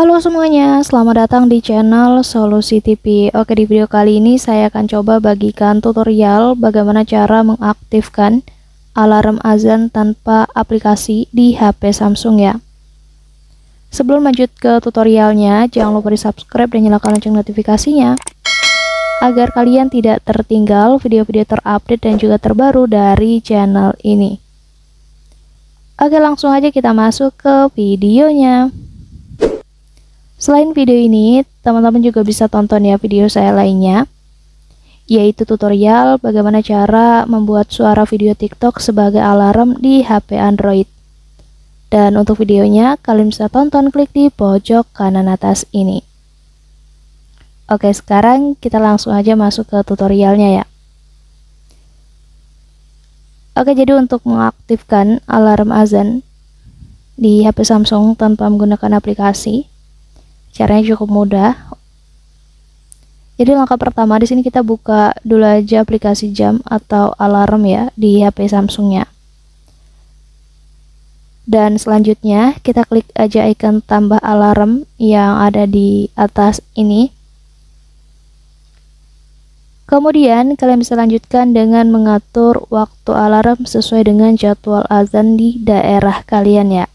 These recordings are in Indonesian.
Halo semuanya, selamat datang di channel Solusi TV. Oke, di video kali ini saya akan coba bagikan tutorial bagaimana cara mengaktifkan alarm azan tanpa aplikasi di HP Samsung ya. Sebelum lanjut ke tutorialnya, jangan lupa di subscribe dan nyalakan lonceng notifikasinya agar kalian tidak tertinggal video-video terupdate dan juga terbaru dari channel ini. Oke, langsung aja kita masuk ke videonya. Selain video ini, teman-teman juga bisa tonton ya video saya lainnya, yaitu tutorial bagaimana cara membuat suara video TikTok sebagai alarm di HP Android. Dan untuk videonya, kalian bisa tonton klik di pojok kanan atas ini. Oke, sekarang kita langsung aja masuk ke tutorialnya ya. Oke, jadi untuk mengaktifkan alarm azan di HP Samsung tanpa menggunakan aplikasi, caranya cukup mudah. Jadi langkah pertama di sini kita buka dulu aja aplikasi jam atau alarm ya di HP Samsungnya. Dan selanjutnya kita klik aja icon tambah alarm yang ada di atas ini. Kemudian kalian bisa lanjutkan dengan mengatur waktu alarm sesuai dengan jadwal azan di daerah kalian ya.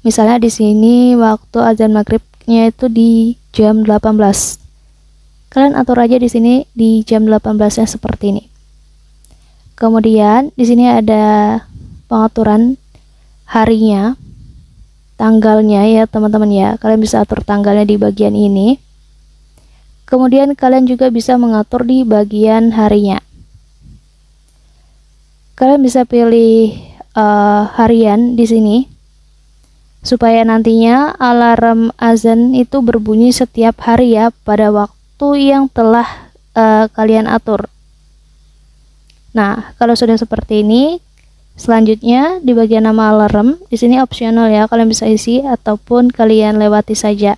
Misalnya di sini waktu azan maghribnya itu di jam 18. Kalian atur aja di sini di jam 18-nya seperti ini. Kemudian di sini ada pengaturan harinya, tanggalnya ya teman-teman ya. Kalian bisa atur tanggalnya di bagian ini. Kemudian kalian juga bisa mengatur di bagian harinya. Kalian bisa pilih harian di sini, supaya nantinya alarm azan itu berbunyi setiap hari ya pada waktu yang telah kalian atur. Nah, kalau sudah seperti ini, selanjutnya di bagian nama alarm di sini opsional ya, kalian bisa isi ataupun kalian lewati saja.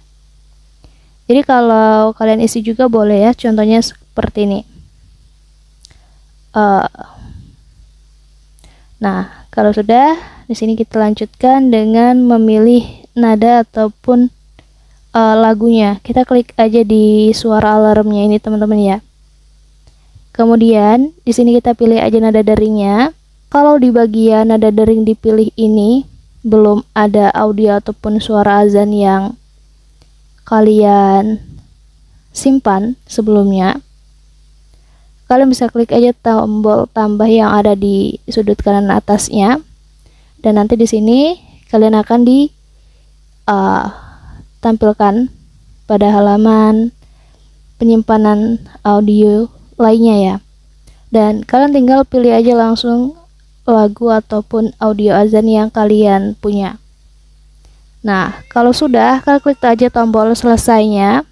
Jadi kalau kalian isi juga boleh ya, contohnya seperti ini. Nah, kalau sudah, di sini kita lanjutkan dengan memilih nada ataupun lagunya. Kita klik aja di suara alarmnya ini teman-teman ya. Kemudian di sini kita pilih aja nada deringnya. Kalau di bagian nada dering dipilih ini belum ada audio ataupun suara azan yang kalian simpan sebelumnya, kalian bisa klik aja tombol tambah yang ada di sudut kanan atasnya. Dan nanti di sini kalian akan ditampilkan pada halaman penyimpanan audio lainnya ya. Dan kalian tinggal pilih aja langsung lagu ataupun audio azan yang kalian punya. Nah, kalau sudah, kalian klik aja tombol selesainya.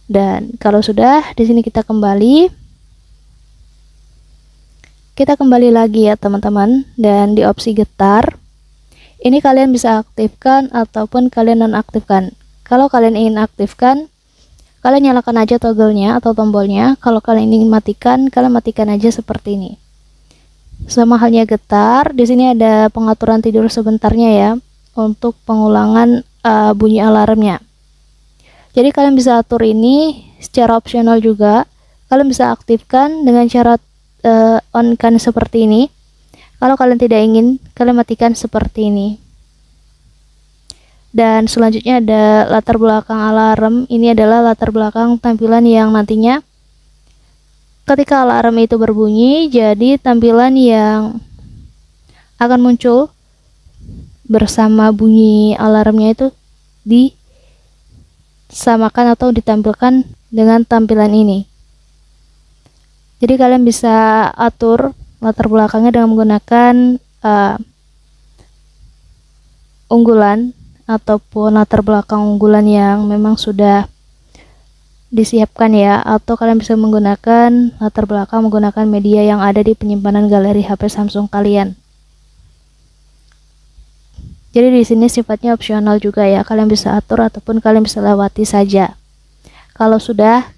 Dan kalau sudah, di sini kita kembali. Kita kembali lagi ya teman-teman, dan di opsi getar ini kalian bisa aktifkan ataupun kalian nonaktifkan. Kalau kalian ingin aktifkan, kalian nyalakan aja toggle-nya atau tombolnya. Kalau kalian ingin matikan, kalian matikan aja seperti ini. Sama halnya getar, di sini ada pengaturan tidur sebentarnya ya untuk pengulangan bunyi alarmnya. Jadi kalian bisa atur ini secara opsional juga. Kalian bisa aktifkan dengan cara on kan seperti ini. Kalau kalian tidak ingin, kalian matikan seperti ini. Dan selanjutnya ada latar belakang alarm. Ini adalah latar belakang tampilan yang nantinya ketika alarm itu berbunyi, jadi tampilan yang akan muncul bersama bunyi alarmnya itu disamakan atau ditampilkan dengan tampilan ini. Jadi kalian bisa atur latar belakangnya dengan menggunakan unggulan ataupun latar belakang unggulan yang memang sudah disiapkan ya, atau kalian bisa menggunakan latar belakang menggunakan media yang ada di penyimpanan galeri HP Samsung kalian. Jadi di sini sifatnya opsional juga ya, kalian bisa atur ataupun kalian bisa lewati saja. Kalau sudah,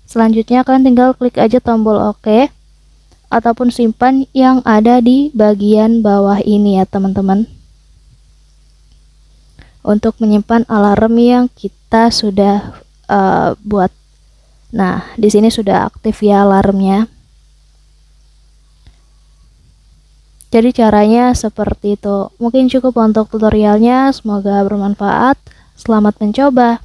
selanjutnya kalian tinggal klik aja tombol OK ataupun simpan yang ada di bagian bawah ini ya teman-teman. untuk menyimpan alarm yang kita sudah buat. Nah, di sini sudah aktif ya alarmnya. Jadi caranya seperti itu. Mungkin cukup untuk tutorialnya, semoga bermanfaat. Selamat mencoba.